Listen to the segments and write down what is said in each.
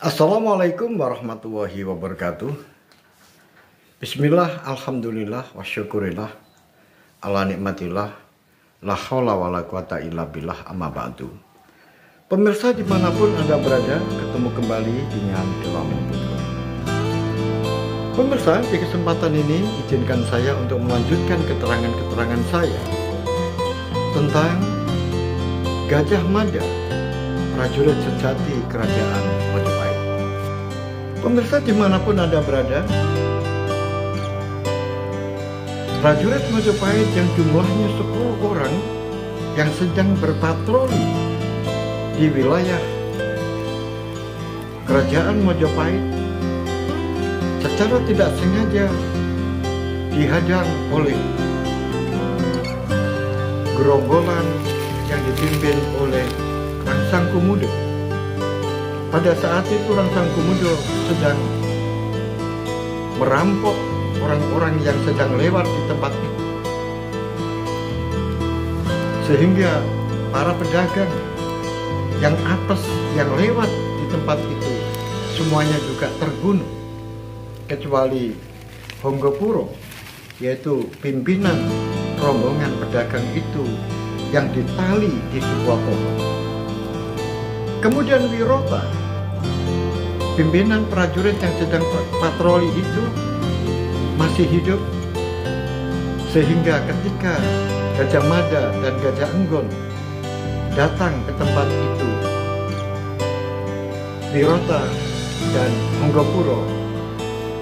Assalamualaikum warahmatullahi wabarakatuh. Bismillah, alhamdulillah, wa syukurillah, ala nikmatillah, la hawla wa la quwata illa billah, amma ba'du. Pemirsa dimanapun Anda berada, ketemu kembali dengan Ilham Putra. Pemirsa, di kesempatan ini izinkan saya untuk melanjutkan keterangan-keterangan saya tentang Gajah Mada, prajurit sejati kerajaan Majapahit. Pemirsa dimanapun Anda berada, prajurit Majapahit yang jumlahnya 10 orang yang sedang berpatroli di wilayah kerajaan Majapahit secara tidak sengaja dihadang oleh gerombolan yang dipimpin oleh Rangsang Kumudo. Pada saat itu Rangsang Kumudo sedang merampok orang-orang yang sedang lewat di tempat itu, sehingga para pedagang yang apes yang lewat di tempat itu semuanya juga terbunuh, kecuali Honggopuro, yaitu pimpinan rombongan pedagang itu yang ditali di sebuah pohon. Kemudian Wirota, pimpinan prajurit yang sedang patroli itu, masih hidup, sehingga ketika Gajah Mada dan Gajah Enggon datang ke tempat itu, Wirota dan Honggopuro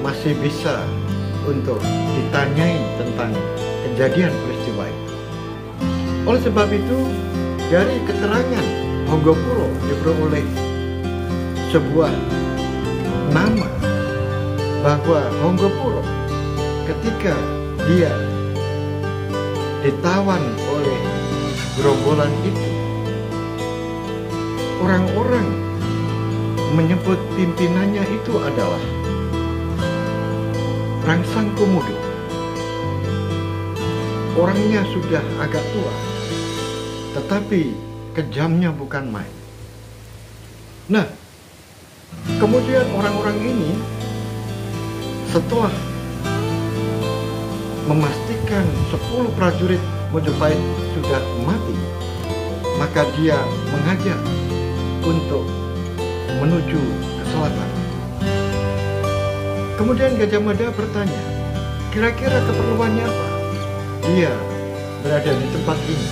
masih bisa untuk ditanyai tentang kejadian peristiwa itu. Oleh sebab itu, dari keterangan Honggopuro diperoleh sebuah nama bahwa Honggopuro ketika dia ditawan oleh gerombolan itu, orang-orang menyebut pimpinannya itu adalah Rangsang Kumudo. Orangnya sudah agak tua, tetapi kejamnya bukan main. Nah, kemudian orang-orang ini setelah memastikan 10 prajurit Majapahit sudah mati, maka dia mengajak untuk menuju ke selatan. Kemudian Gajah Mada bertanya, kira-kira keperluannya apa dia berada di tempat ini?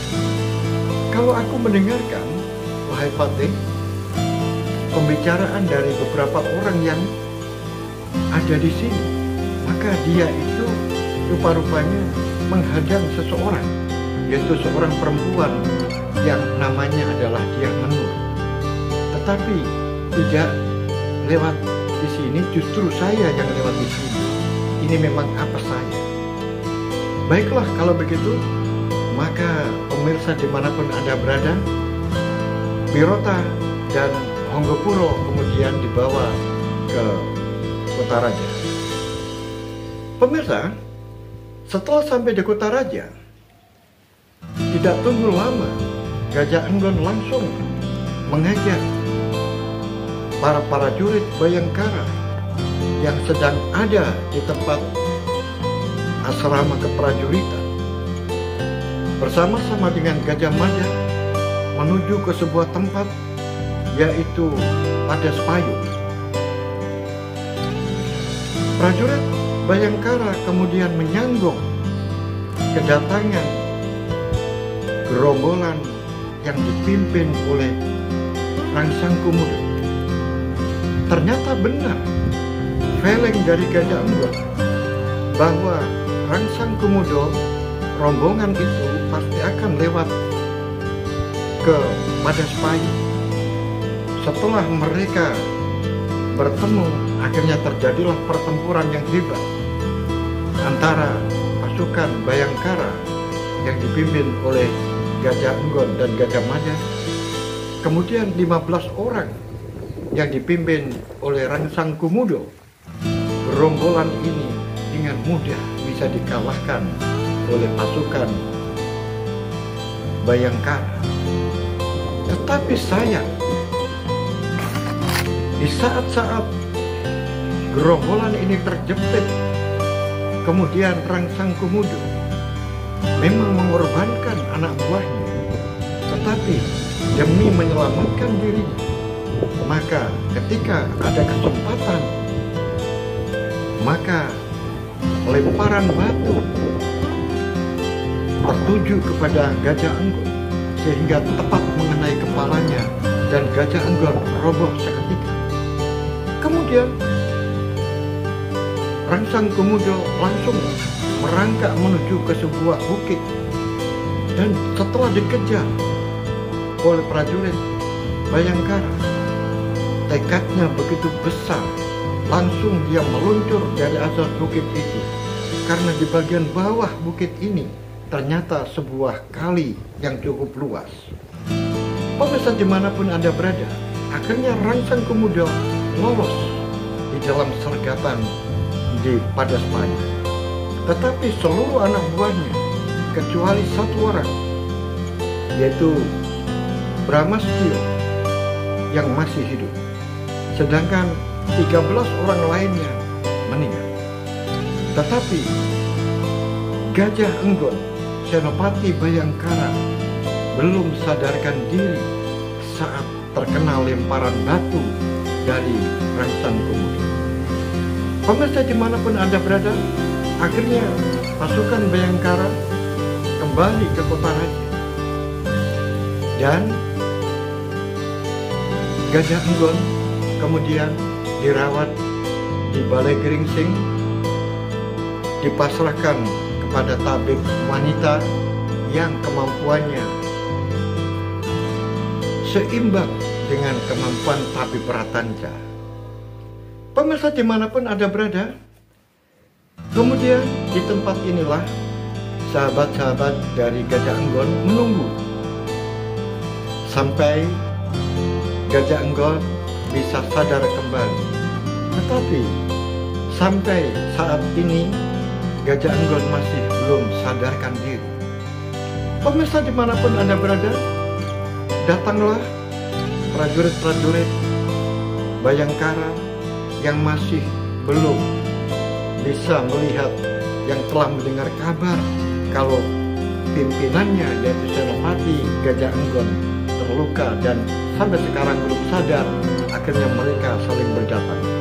Kalau aku mendengarkan, wahai Patih, pembicaraan dari beberapa orang yang ada di sini, maka dia itu rupa-rupanya menghadang seseorang, yaitu seorang perempuan yang namanya adalah Diah Menur. Tetapi tidak lewat di sini, justru saya yang lewat di sini. Ini memang apa saya. Baiklah kalau begitu, maka pemirsa dimanapun Anda berada, Wirota dan Honggopuro kemudian dibawa ke Kota Raja. Pemirsa, setelah sampai di Kota Raja, tidak tunggu lama, Gajah Enggon langsung mengajak para prajurit Bayangkara yang sedang ada di tempat asrama keprajuritan bersama-sama dengan Gajah Mada menuju ke sebuah tempat, yaitu Padaspayu. Prajurit Bayangkara kemudian menyambut kedatangan gerombolan yang dipimpin oleh Rangsang Kumudo. Ternyata benar feleng dari Gajah Enggon bahwa Rangsang Kumudo, rombongan itu pasti akan lewat ke Padaspayu. Setelah mereka bertemu, akhirnya terjadilah pertempuran yang hebat antara pasukan Bayangkara yang dipimpin oleh Gajah Enggon dan Gajah Mada, kemudian 15 orang yang dipimpin oleh Rangsang Kumudo. Gerombolan ini dengan mudah bisa dikalahkan oleh pasukan Bayangkara. Tetapi sayang, Di saat-saat gerombolan ini terjepit, kemudian Rangsang Komodo memang mengorbankan anak buahnya, tetapi demi menyelamatkan dirinya, maka ketika ada kesempatan, maka lemparan batu tertuju kepada Gajah Enggon sehingga tepat mengenai kepalanya dan Gajah Enggon roboh seketika. Kemudian Rangsang Komodo langsung merangkak menuju ke sebuah bukit, dan setelah dikejar oleh prajurit Bayangkara, tekadnya begitu besar, langsung dia meluncur dari atas bukit itu, karena di bagian bawah bukit ini ternyata sebuah kali yang cukup luas. Pemirsa dimanapun Anda berada, akhirnya Rangsang Komodo lolos di dalam sergatan di Padaspanyi. Tetapi seluruh anak buahnya kecuali satu orang, yaitu Bramastio, yang masih hidup, sedangkan 13 orang lainnya meninggal. Tetapi Gajah Enggon, Senopati Bayangkara, belum sadarkan diri saat terkena lemparan batu dari Rangsang Komodo. Pemirsa dimanapun Anda berada, akhirnya pasukan Bayangkara kembali ke kota raja, dan Gajah Enggon kemudian dirawat di Balai Geringsing, dipasrahkan kepada tabib wanita yang kemampuannya seimbang dengan kemampuan tabib Ratanca. Pemirsa dimanapun Anda berada, kemudian di tempat inilah sahabat-sahabat dari Gajah Enggon menunggu sampai Gajah Enggon bisa sadar kembali. Tetapi sampai saat ini Gajah Enggon masih belum sadarkan diri. Pemirsa dimanapun Anda berada, datanglah prajurit-prajurit Bayangkara yang masih belum bisa melihat, yang telah mendengar kabar kalau pimpinannya yaitu Senopati Gajah Enggon terluka dan sampai sekarang belum sadar. Akhirnya mereka saling berdatangan,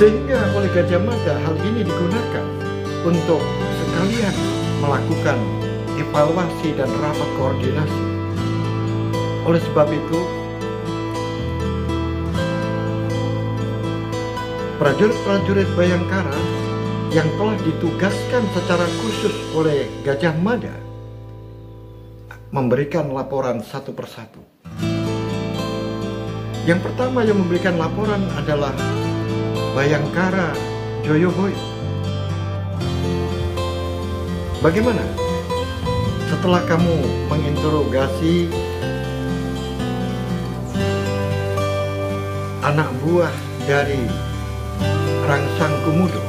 sehingga oleh Gajah Mada hal ini digunakan untuk sekalian melakukan evaluasi dan rapat koordinasi. Oleh sebab itu, prajurit-prajurit Bayangkara yang telah ditugaskan secara khusus oleh Gajah Mada memberikan laporan satu persatu. Yang pertama yang memberikan laporan adalah Bayangkara Joyoboyo. Bagaimana? Setelah kamu menginterogasi anak buah dari Rangsang Komodo,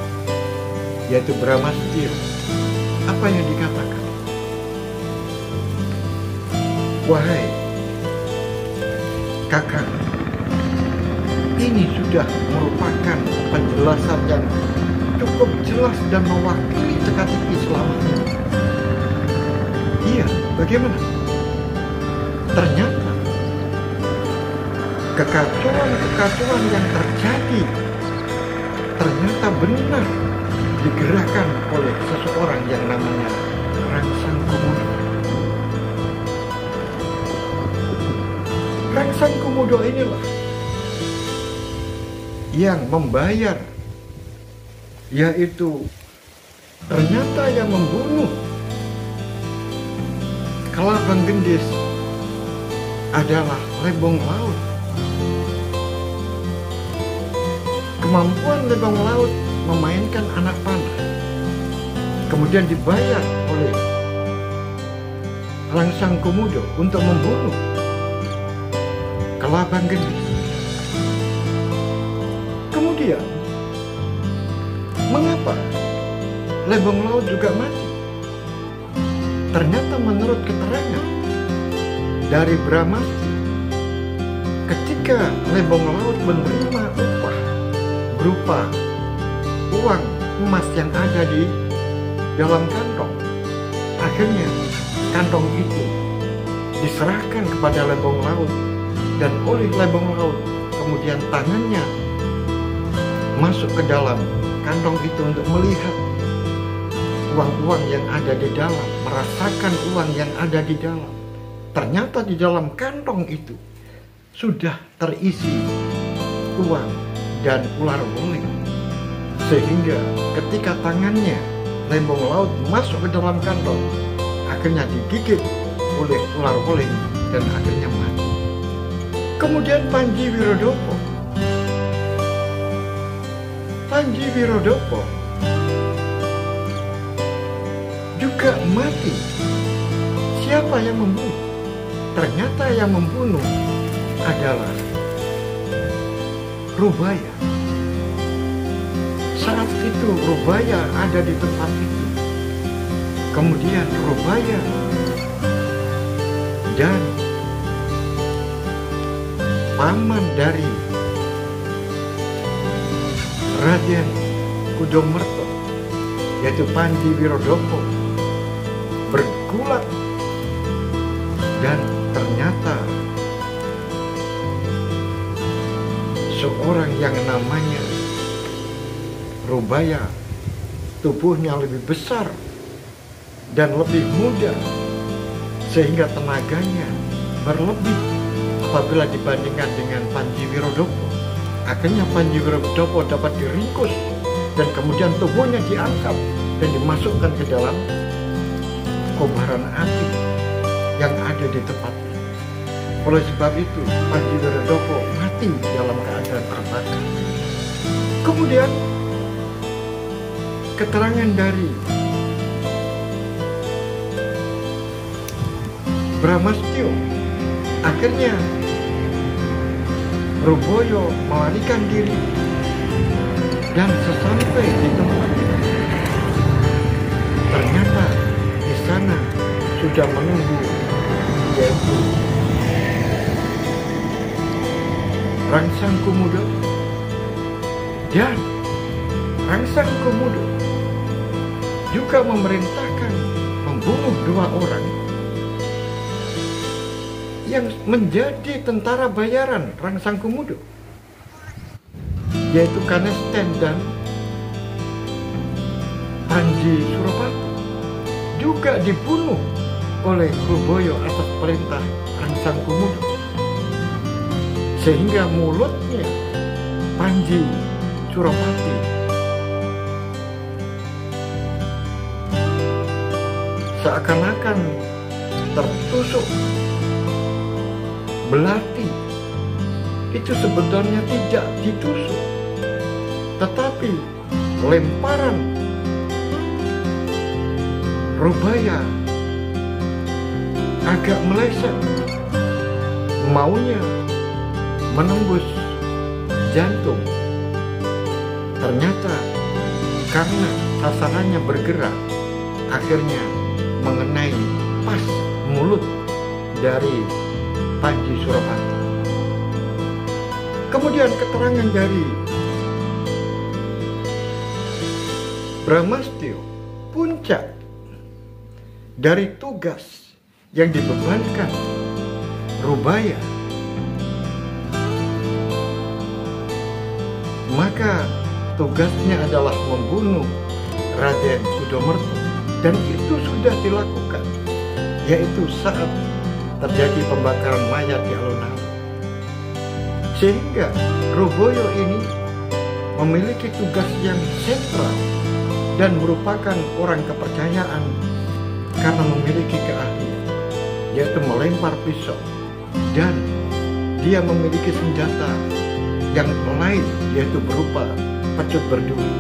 yaitu Bramastio, apa yang dikatakan? Wahai kakak, ini sudah merupakan penjelasan yang cukup jelas dan mewakili teka-teki selama ini. Iya, bagaimana? Ternyata kekacauan yang terjadi ternyata benar digerakkan oleh seseorang yang namanya Rangsang Komodo. Rangsang Komodo inilah yang membayar, yaitu ternyata yang membunuh Kelabang Gendis adalah Lebong Laut. Kemampuan Lebong Laut memainkan anak panah kemudian dibayar oleh Rangsang Komodo untuk membunuh Kelabang Gendis. Kemudian, mengapa Lebong Laut juga mati? Ternyata menurut keterangan dari Bramastio, ketika Lembong Laut menerima upah berupa uang emas yang ada di dalam kantong, akhirnya kantong itu diserahkan kepada Lembong Laut, dan oleh Lembong Laut kemudian tangannya masuk ke dalam kantong itu untuk melihat uang-uang yang ada di dalam, merasakan uang yang ada di dalam. Ternyata di dalam kantong itu sudah terisi uang dan ular wuling, sehingga ketika tangannya Lembong Laut masuk ke dalam kantong, akhirnya digigit oleh ular wuling dan akhirnya mati. Kemudian Panji Wirodopo juga mati. Siapa yang membunuh? Ternyata yang membunuh adalah Rubaya. Saat itu Rubaya ada di tempat itu. Kemudian Rubaya dan paman dari Raden Kudomerto, yaitu Panji Wirodopo, bergulat, dan ternyata seorang yang namanya Rubaya tubuhnya lebih besar dan lebih muda, sehingga tenaganya berlebih apabila dibandingkan dengan Panji Wirodopo. Akhirnya Panji Wirodopo dapat diringkus dan kemudian tubuhnya diangkat dan dimasukkan ke dalam kobaran api yang ada di tempatnya. Oleh sebab itu Panji Wirodopo mati dalam keadaan terbakar. Kemudian keterangan dari Bramastio, akhirnya Ruboyo melarikan diri, dan sesampai di tempat ternyata di sana sudah menunggu yaitu Rangsang Kumudo, dan Rangsang Kumudo juga memerintahkan membunuh 2 orang yang menjadi tentara bayaran Rangsang Kumudo, yaitu Kanesten dan Panji Suropati, juga dibunuh oleh Ruboyo atas perintah Rangsang Kumudo, sehingga mulutnya Panji Suropati seakan-akan tertusuk belati. Itu sebetulnya tidak ditusuk, tetapi lemparan Rubaya agak meleset, maunya menembus jantung. Ternyata karena sasarannya bergerak, akhirnya mengenai pas mulut dari Panji Suropati. Kemudian keterangan dari Bramastio, puncak dari tugas yang dibebankan Rubaya, maka tugasnya adalah membunuh Raden Kudomerto, dan itu sudah dilakukan, yaitu saat terjadi pembakaran mayat di alun-alun. Sehingga Ruboyo ini memiliki tugas yang sentral dan merupakan orang kepercayaan karena memiliki keahlian, yaitu melempar pisau, dan dia memiliki senjata yang lain, yaitu berupa pecut berduri.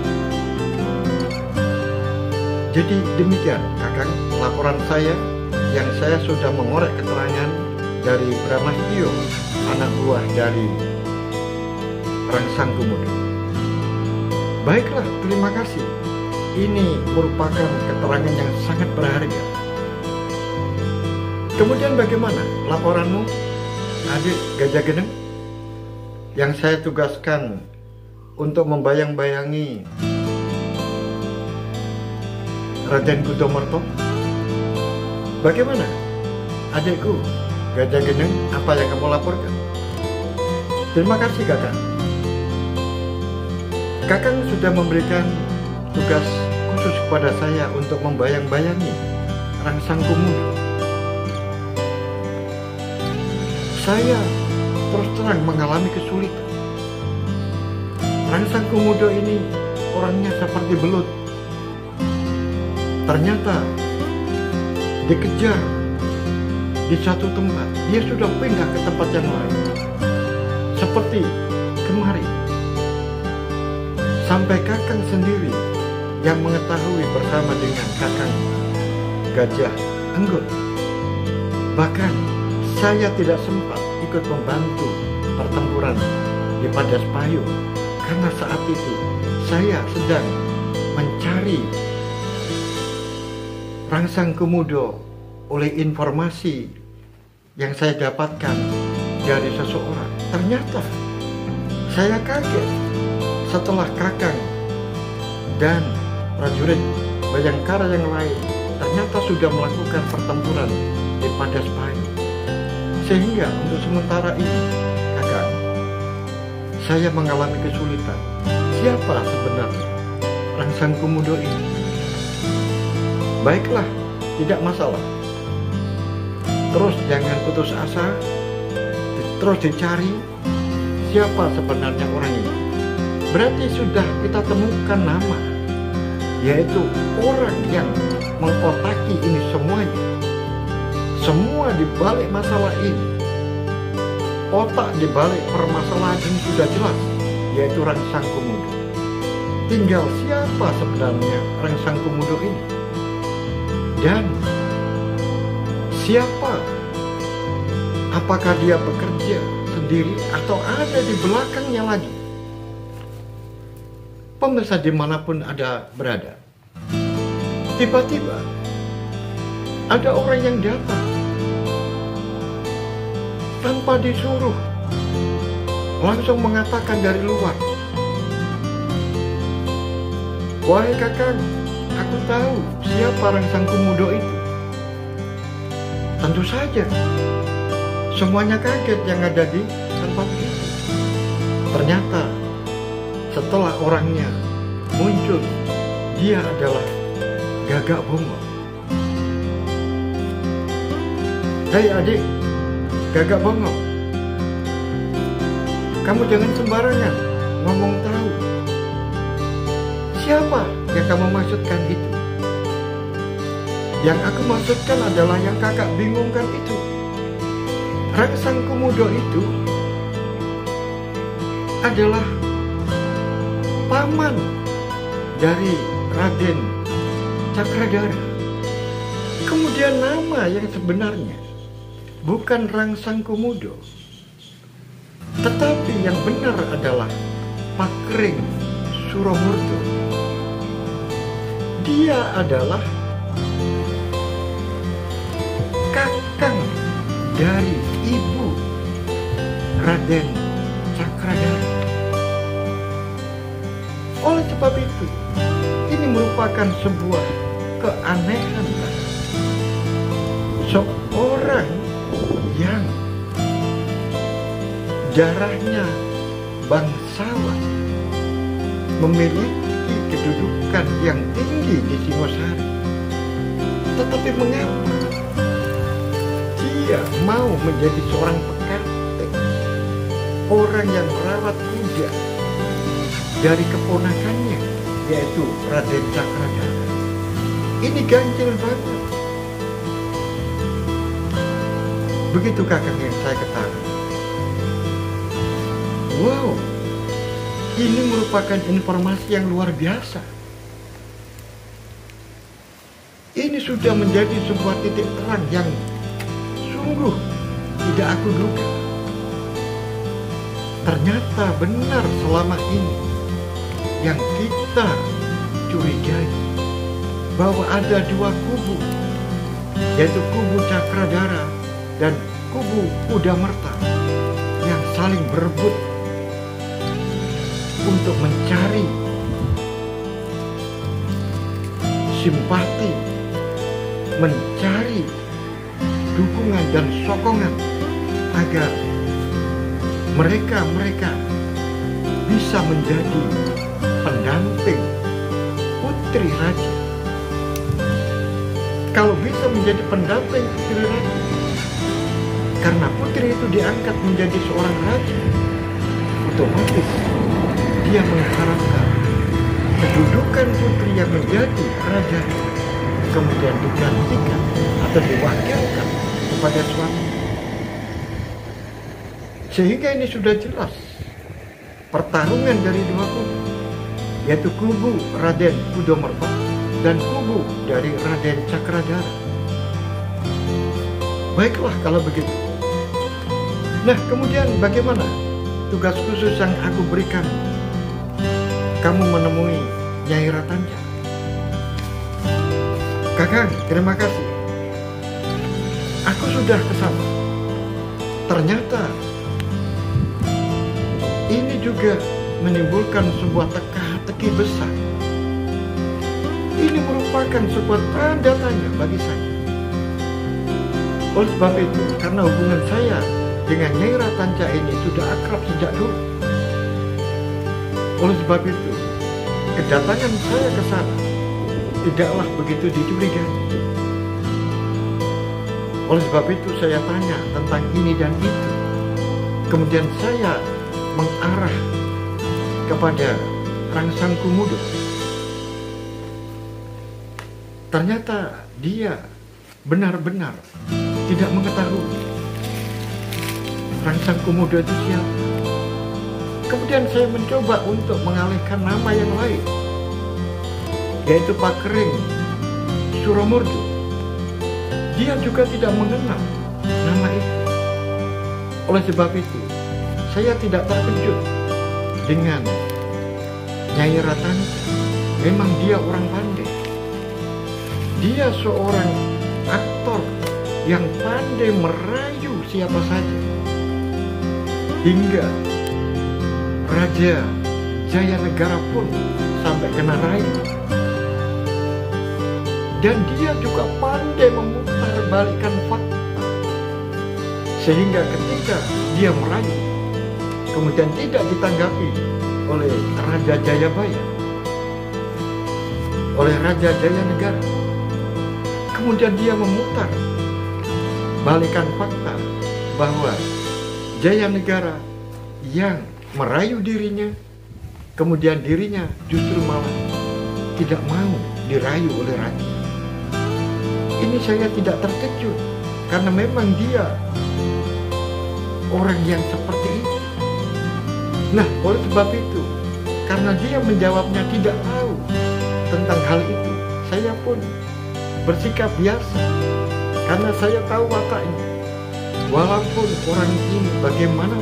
Jadi demikian Kakang laporan saya, yang saya sudah mengorek keterangan dari Bramastio, anak buah dari Rangsang Kumudo. Baiklah, terima kasih. Ini merupakan keterangan yang sangat berharga. Kemudian bagaimana laporanmu, Adik Gajah Geneng? yang saya tugaskan untuk membayang-bayangi Raden Kutomerto? Bagaimana, adikku Gajah Geneng, apa yang kamu laporkan? Terima kasih Kakang. Kakang sudah memberikan tugas khusus kepada saya untuk membayang-bayangi Rangsang Komodo. Saya terus terang mengalami kesulitan. Rangsang Komodo ini orangnya seperti belut. Ternyata dikejar di satu tempat, dia sudah pindah ke tempat yang lain. Seperti kemarin, sampai Kakang sendiri yang mengetahui bersama dengan Kakang Gajah Enggut. Bahkan saya tidak sempat ikut membantu pertempuran di Padaspayo karena saat itu saya sedang mencari Rangsang Komodo oleh informasi yang saya dapatkan dari seseorang. Ternyata saya kaget setelah Kakang dan prajurit Bayangkara yang lain ternyata sudah melakukan pertempuran di Padaspayo. Sehingga untuk sementara ini, Kakang, saya mengalami kesulitan. Siapa sebenarnya Rangsang Komodo ini? Baiklah, tidak masalah. Terus jangan putus asa, terus dicari siapa sebenarnya orang ini. Berarti sudah kita temukan nama, yaitu orang yang mengotaki ini semuanya. Semua di balik masalah ini, otak di balik permasalahan ini sudah jelas, yaitu Rangsang Komodo. Tinggal siapa sebenarnya Rangsang Komodo ini? Dan siapa? Apakah dia bekerja sendiri atau ada di belakangnya lagi? Pemirsa dimanapun ada berada, tiba-tiba ada orang yang datang tanpa disuruh, langsung mengatakan dari luar, "Wahai Kakang, aku tahu siapa Rangsang Komodo itu." Tentu saja semuanya kaget yang ada di tempat itu. Ternyata setelah orangnya muncul, dia adalah Gagak Bongo. "Hei adik, Gagak Bongo, kamu jangan sembarangan ngomong tahu. Siapa yang kamu maksudkan itu?" "Yang aku maksudkan adalah yang kakak bingungkan itu. Rangsang Komodo itu adalah paman dari Raden Cakradhara. Kemudian nama yang sebenarnya bukan Rangsang Komodo, tetapi yang benar adalah Pakring Suramurto. Dia adalah kakang dari ibu Raden Cakradhara. Oleh sebab itu, ini merupakan sebuah keanehan. Seorang yang darahnya bangsawan memiliki kedudukan yang tinggi di Singosari, tetapi mengapa dia mau menjadi seorang pekatik, orang yang merawat kuda dari keponakannya, yaitu Raden Cakradhara? Ini ganjil banget. Begitu kakak yang saya ketahui. Wow, ini merupakan informasi yang luar biasa. Ini sudah menjadi sebuah titik terang yang sungguh tidak aku duga. Ternyata benar selama ini yang kita curigai, bahwa ada dua kubu, yaitu kubu Cakradhara dan kubu Kudamerta, yang saling berebut untuk mencari simpati, mencari dukungan dan sokongan agar mereka bisa menjadi pendamping putri raja. Kalau bisa menjadi pendamping putri raja, karena putri itu diangkat menjadi seorang raja, otomatis dia mengharapkan kedudukan putri yang menjadi raja kemudian digantikan atau diwakilkan kepada suami. Sehingga ini sudah jelas pertarungan dari dua kubu, yaitu kubu Raden Kudomerta dan kubu dari Raden Cakradhara. Baiklah kalau begitu. Nah, kemudian bagaimana tugas khusus yang aku berikan? Kamu menemui Nyai Ratanja. Kakang, terima kasih. Aku sudah ke sana. Ternyata ini juga menimbulkan sebuah teka-teki besar. Ini merupakan sebuah tanda tanya bagi saya. Oleh sebab itu, karena hubungan saya dengan Nyai Ratanja ini sudah akrab sejak dulu. Oleh sebab itu, kedatangan saya ke sana tidaklah begitu dicurigai. Oleh sebab itu saya tanya tentang ini dan itu. Kemudian saya mengarah kepada Rangsang Kumudo. Ternyata dia benar-benar tidak mengetahui Rangsang Kumudo itu siapa. Kemudian saya mencoba untuk mengalihkan nama yang lain, yaitu Pakering Suramurdo. Dia juga tidak mengenal nama itu. Oleh sebab itu, saya tidak terkejut dengan Nyai Ratanja. Memang dia orang pandai. Dia seorang aktor yang pandai merayu siapa saja. Hingga Raja Jayanegara pun sampai kena rayu. Dan dia juga pandai memutarbalikkan fakta. Sehingga ketika dia merayu, kemudian tidak ditanggapi oleh Raja Jayabaya, oleh Raja Jayanegara, kemudian dia memutar balikan fakta bahwa Jayanegara yang merayu dirinya, kemudian dirinya justru malah tidak mau dirayu oleh raja. Ini saya tidak terkejut, karena memang dia orang yang seperti itu. Nah, oleh sebab itu, karena dia menjawabnya tidak tahu tentang hal itu, saya pun bersikap biasa, karena saya tahu wataknya. Walaupun orang ini bagaimana,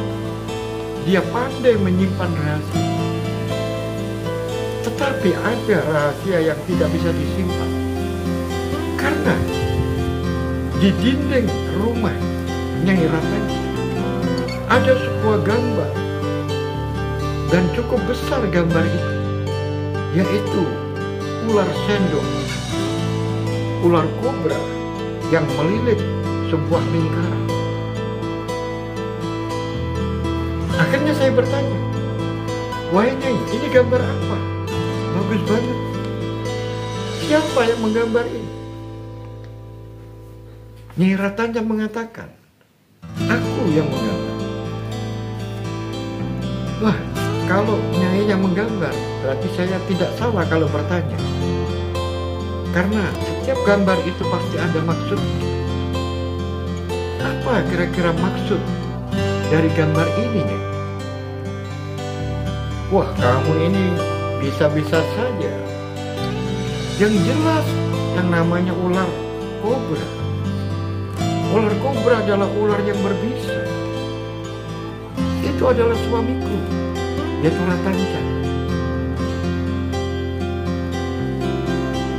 dia pandai menyimpan rahasia. Tetapi ada rahasia yang tidak bisa disimpan. Karena di dinding rumah Nyai Ratanja ada sebuah gambar, dan cukup besar gambar itu, yaitu ular sendok, ular kobra yang melilit sebuah lingkaran. Akhirnya saya bertanya, "Wahai Nyai, ini gambar apa? Bagus banget. Siapa yang menggambar ini?" Nyai Ratanja mengatakan, "Aku yang menggambar." Wah, kalau Nyai yang menggambar, berarti saya tidak salah kalau bertanya. Karena setiap gambar itu pasti ada maksudnya. Apa kira-kira maksud dari gambar ini, Nyai? Wah, kamu ini bisa-bisa saja. Yang jelas yang namanya ular kobra. Ular kobra adalah ular yang berbisa. Itu adalah suamiku, yaitu Ratanja.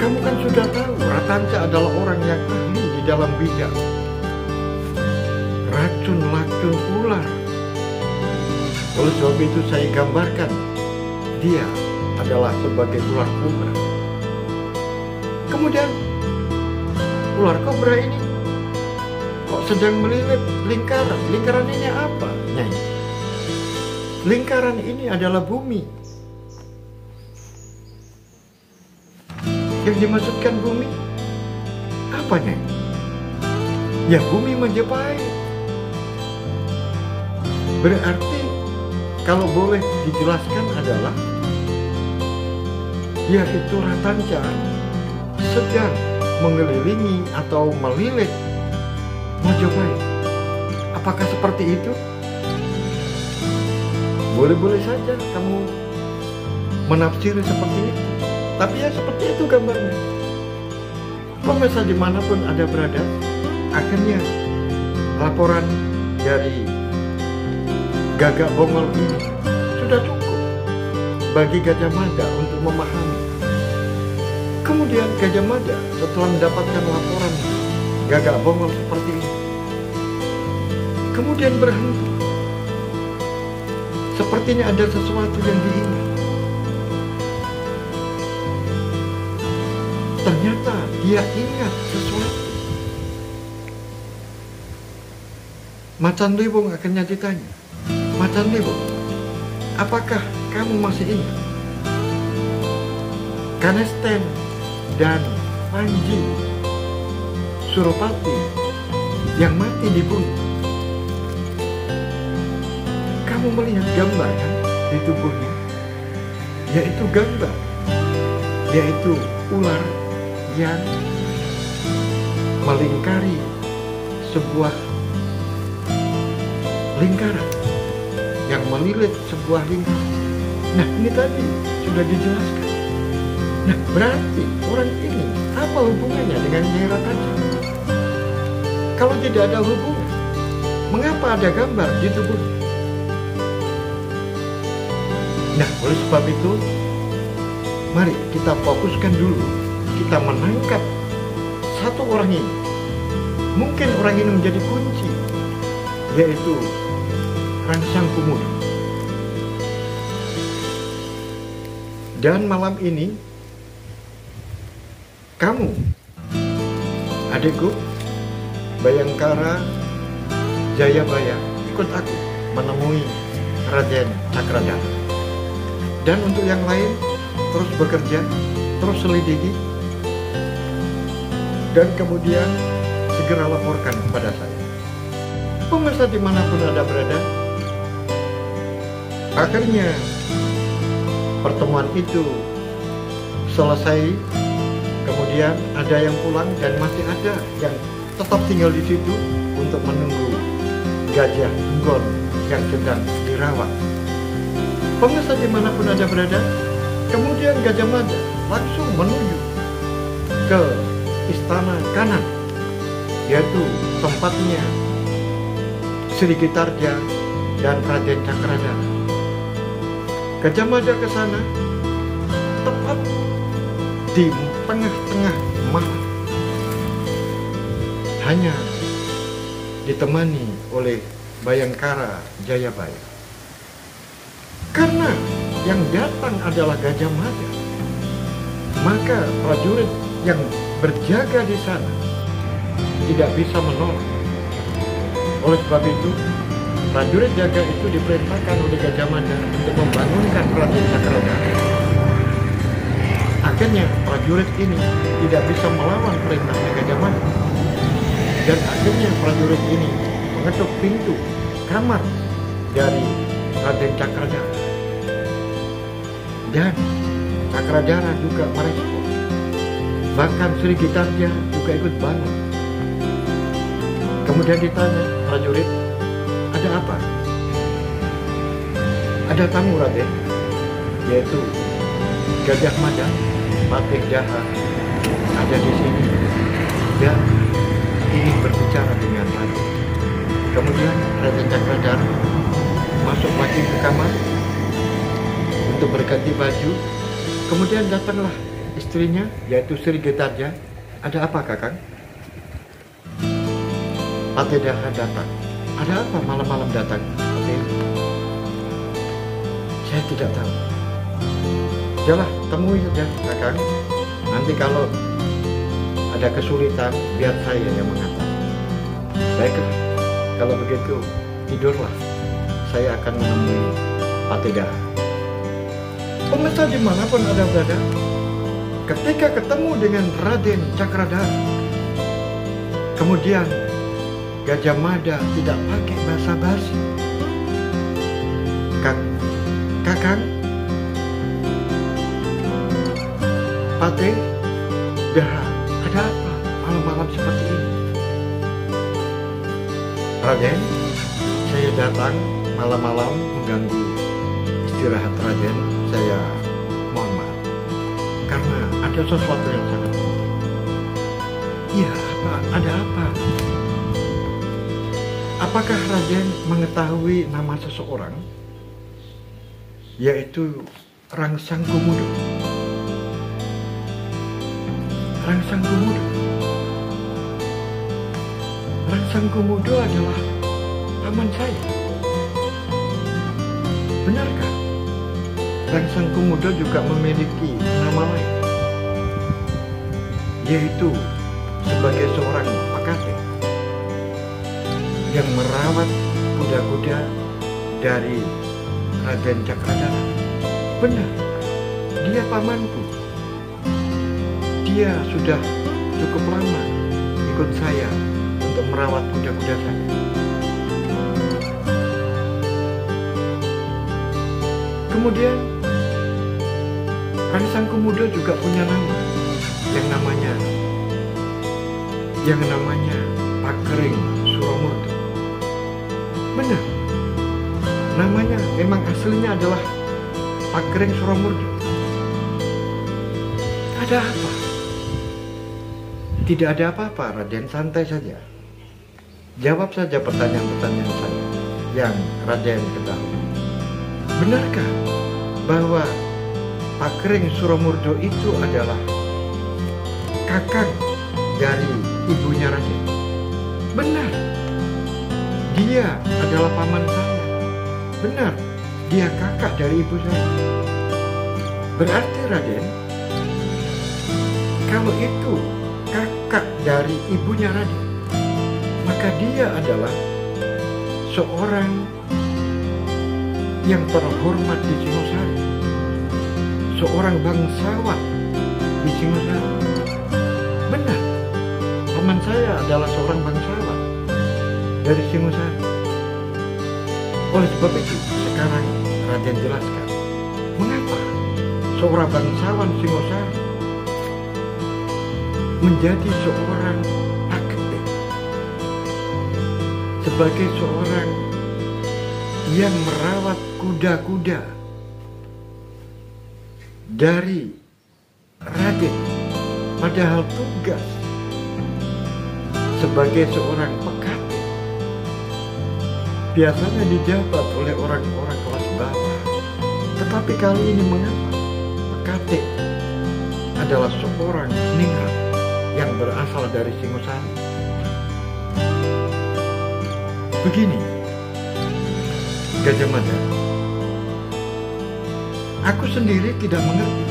Kamu kan sudah tahu, Ratanja adalah orang yang ahli di dalam bidang racun-racun ular. Oleh sebab itu saya gambarkan dia adalah sebagai ular kobra. Kemudian ular kobra ini kok sedang melilit lingkaran. Lingkaran ini apa, Nyai? Lingkaran ini adalah bumi. Yang dimaksudkan bumi apa, Nyai? Ya, bumi Majapahit. Berarti kalau boleh dijelaskan adalah yaitu Ratanca sedang mengelilingi atau melilit Majapahit. Apakah seperti itu? Boleh-boleh saja kamu menafsiri seperti itu. Tapi ya seperti itu gambarnya. Pemirsa dimanapun Anda berada, akhirnya laporan dari Gagak Bongol ini sudah cukup bagi Gajah Mada untuk memahami. Kemudian Gajah Mada setelah mendapatkan laporan Gagak Bongol seperti ini, kemudian berhenti. Sepertinya ada sesuatu yang diingat. Ternyata dia ingat sesuatu. Macan Libung akhirnya ditanya, Macan Libung, apakah kamu masih ingat Kanesten dan Panji Suropati yang mati dibunuh? Kamu melihat gambar kan di tubuhnya? Yaitu gambar, yaitu ular yang melingkari sebuah lingkaran, yang melilit sebuah lingkaran. Nah, ini tadi sudah dijelaskan. Nah, berarti orang ini apa hubungannya dengan Nyai Ratanca? Kalau tidak ada hubungan, mengapa ada gambar di tubuhnya? Nah, oleh sebab itu, mari kita fokuskan dulu. Kita menangkap satu orang ini. Mungkin orang ini menjadi kunci, yaitu Rangsang Pemuda. Dan malam ini, kamu, adikku, Bayangkara Jayabaya, ikut aku menemui Raden Cakradhara. Dan untuk yang lain, terus bekerja, terus selidiki, dan kemudian segera laporkan kepada saya. Pemirsa dimanapun Anda berada, akhirnya pertemuan itu selesai. Kemudian ada yang pulang dan masih ada yang tetap tinggal di situ untuk menunggu Gajah Enggon yang sedang dirawat. Pemirsa dimanapun Anda berada, kemudian Gajah Mada langsung menuju ke Istana Kanan, yaitu tempatnya Sri Gitarja dan Raden Cakradhara. Gajah Mada ke sana tepat di tengah-tengah malam, hanya ditemani oleh Bayangkara Jayabaya. Karena yang datang adalah Gajah Mada, maka prajurit yang berjaga di sana tidak bisa menolak. Oleh sebab itu, prajurit jaga itu diperintahkan oleh Gajah Mada untuk membangunkan Raden Cakradhara. Akhirnya prajurit ini tidak bisa melawan perintahnya Gajah Mada, dan akhirnya prajurit ini mengetuk pintu kamar dari Raden Cakradhara. Dan Cakradhara juga merespon. Bahkan Sri Gitarja juga ikut bangun. Kemudian ditanya prajurit, ada apa? Ada tamu, Raden, yaitu Gajah Mada, Patih Daha, ada di sini dan ingin berbicara dengan Raden. Kemudian Raden Cakradhara masuk lagi ke kamar untuk berganti baju. Kemudian datanglah istrinya, yaitu Sri Gitarja. Ada apa, Kakang? Patih Daha datang. Ada apa malam-malam datang? Saya tidak tahu. Jalah, temui saja Kakang. Nanti kalau ada kesulitan, biar saya yang mengatasi. Baiklah, kalau begitu tidurlah. Saya akan menemui Patidara. Pemirsa dimanapun Anda berada, ketika ketemu dengan Raden Cakradhara, kemudian Gajah Mada tidak pakai basa-basi. Kakang, Patidara, ada apa malam-malam seperti ini? Raden, saya datang malam-malam mengganggu istirahat Raden. Saya mohon maaf karena ada sesuatu yang sangat penting. Iya, ada apa? Apakah Raden mengetahui nama seseorang, yaitu Rangsang Gumudo? Rangsang Gumudo. Rangsang Gumudo adalah paman saya. Benarkah? Rangsang Gumudo juga memiliki nama lain, yaitu sebagai seorang Pakate yang merawat kuda-kuda dari Raden Cakradhara. Benar, dia pamanku. Dia sudah cukup lama ikut saya untuk merawat kuda-kuda saya. Kemudian Rangsang Gumudo juga punya nama yang namanya Pakering Suramurdo. Benar, namanya memang aslinya adalah Pakering Suramurdo. Ada apa? Tidak ada apa-apa, Raden, santai saja. Jawab saja pertanyaan-pertanyaan saya yang Raden ketahui. Benarkah bahwa Pakering Suramurdo itu adalah kakak dari ibunya Raden? Benar, dia adalah paman saya. Benar, dia kakak dari ibu saya. Berarti Raden, kalau itu kakak dari ibunya Raden, maka dia adalah seorang yang terhormat di Singosari, seorang bangsawan di Singosari. Benar, paman saya adalah seorang bangsawan dari Singosari. Oleh sebab itu, sekarang Raden jelaskan mengapa seorang bangsawan Singosari menjadi seorang Pakate, sebagai seorang yang merawat kuda-kuda dari Raden, padahal tugas sebagai seorang Pakate biasanya dijabat oleh orang-orang kelas bawah. Tetapi kali ini mengapa Pakate adalah seorang ningrat yang berasal dari Singosari? Begini, Gajah Mada, aku sendiri tidak mengerti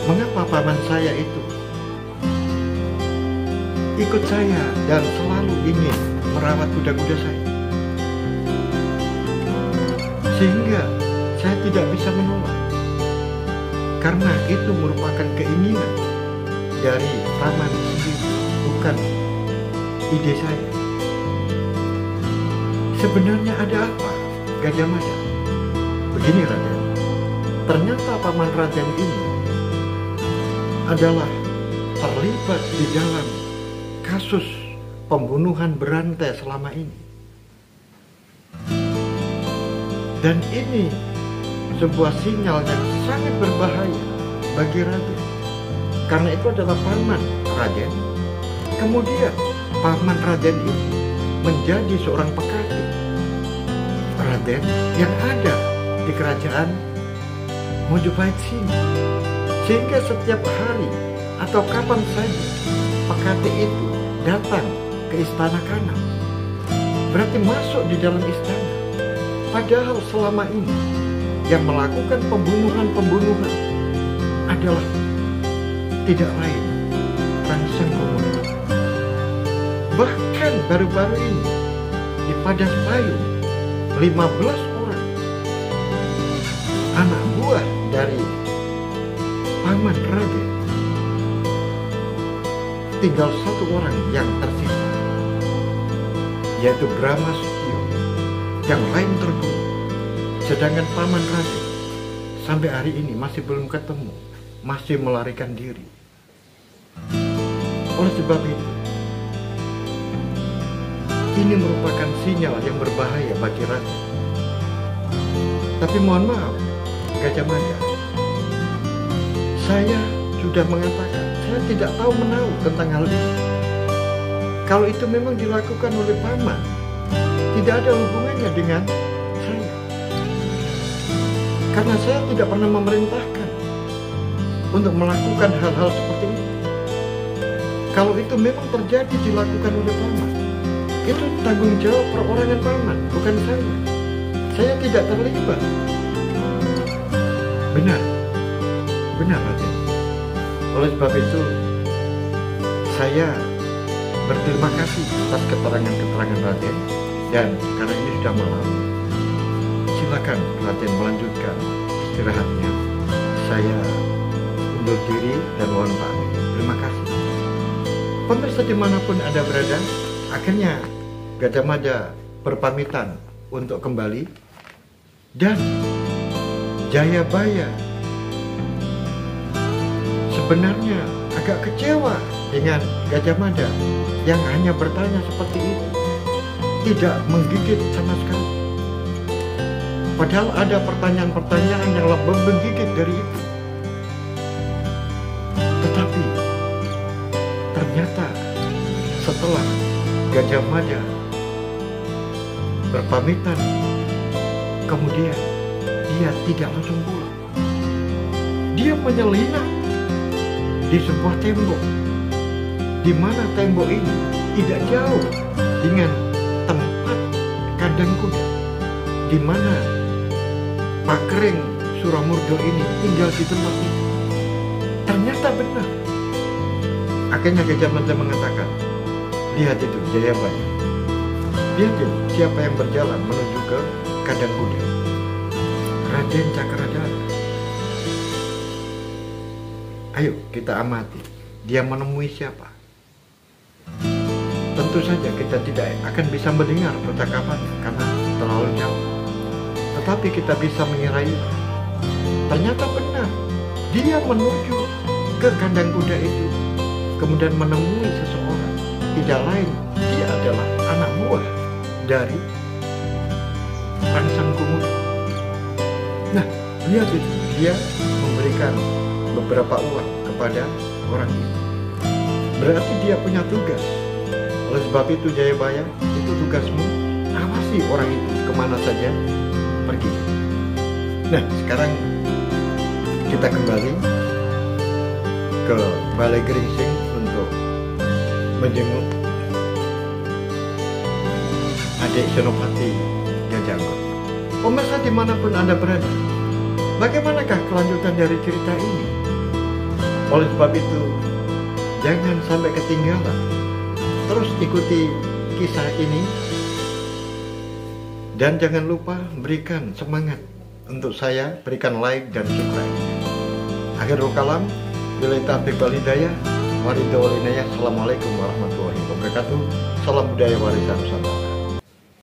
mengapa paman saya itu ikut saya dan selalu ingin merawat kuda-kuda saya, sehingga saya tidak bisa menolak, karena itu merupakan keinginan dari paman sendiri, bukan ide saya. Sebenarnya ada apa, Gajah Mada? Begini Raden, ternyata paman Raden ini adalah terlibat di dalam kasus pembunuhan berantai selama ini. Dan ini sebuah sinyal yang sangat berbahaya bagi Raden. Karena itu adalah paman Raden. Kemudian paman Raden ini menjadi seorang Pakate Raden yang ada di kerajaan Mojopahit sini. Sehingga setiap hari atau kapan saja Pakate itu datang ke istana Kanam, berarti masuk di dalam istana. Padahal selama ini yang melakukan pembunuhan adalah tidak lain Rangsang Komodo. Bahkan baru-baru ini di Padas Payung 15 orang anak buah dari Paman Raden, tinggal satu orang yang tersisa, yaitu Brahma Sutio. Yang lain terbunuh, sedangkan Paman Raden sampai hari ini masih belum ketemu, masih melarikan diri. Oleh sebab itu, ini merupakan sinyal yang berbahaya bagi raja. Tapi mohon maaf, Gajah Mada, saya sudah mengatakan saya tidak tahu menahu tentang hal ini. Kalau itu memang dilakukan oleh paman, tidak ada hubungannya dengan saya, karena saya tidak pernah memerintahkan untuk melakukan hal-hal seperti ini. Kalau itu memang terjadi dilakukan oleh paman, itu tanggung jawab perorangan paman, bukan saya. Saya tidak terlibat. Benar Raden. Oleh sebab itu, saya berterima kasih atas keterangan-keterangan Raden. Dan karena ini sudah malam, silakan Raden melanjutkan istirahatnya. Saya undur diri dan mohon pamit. Terima kasih. Pemirsa dimanapun Anda berada, akhirnya Gajah Mada berpamitan untuk kembali. Dan Jayabaya sebenarnya agak kecewa dengan Gajah Mada yang hanya bertanya seperti itu, tidak menggigit sama sekali. Padahal ada pertanyaan-pertanyaan yang lebih menggigit dari itu. Tetapi ternyata setelah Gajah Mada berpamitan, kemudian dia tidak langsung pulang. Dia menyelinap di sebuah tembok, di mana tembok ini tidak jauh dengan tempat kandang kuda, di mana Pak Kering Suramurdo ini tinggal di tempat itu. Ternyata benar. Akhirnya Gajah Mada mengatakan, lihat itu Jayabaya, lihat itu siapa yang berjalan menuju ke kandang kuda. Raden Cakradhara. Ayo kita amati, dia menemui siapa. Tentu saja kita tidak akan bisa mendengar percakapannya karena terlalu jauh. Tetapi kita bisa mengirai. Ternyata benar, dia menuju ke kandang kuda itu, kemudian menemui seseorang. Tidak lain, dia adalah anak buah dari Rangsang Komodo. Nah, lihat itu, dia memberikan beberapa uang kepada orang itu. Berarti dia punya tugas. Oleh sebab itu Jayabaya, itu tugasmu, awasi orang itu kemana saja pergi. Nah, sekarang kita kembali ke Balai Geringsing untuk menjenguk adik Senopati Gajanggot. Pemirsa dimanapun Anda berada, bagaimanakah kelanjutan dari cerita ini? Oleh sebab itu, jangan sampai ketinggalan. Terus ikuti kisah ini. Dan jangan lupa berikan semangat untuk saya, berikan like dan subscribe. Akhirul kalam, billahi taufiq wal hidayah, waridha wal inayah. Assalamualaikum warahmatullahi wabarakatuh. Salam budaya warisan Nusantara.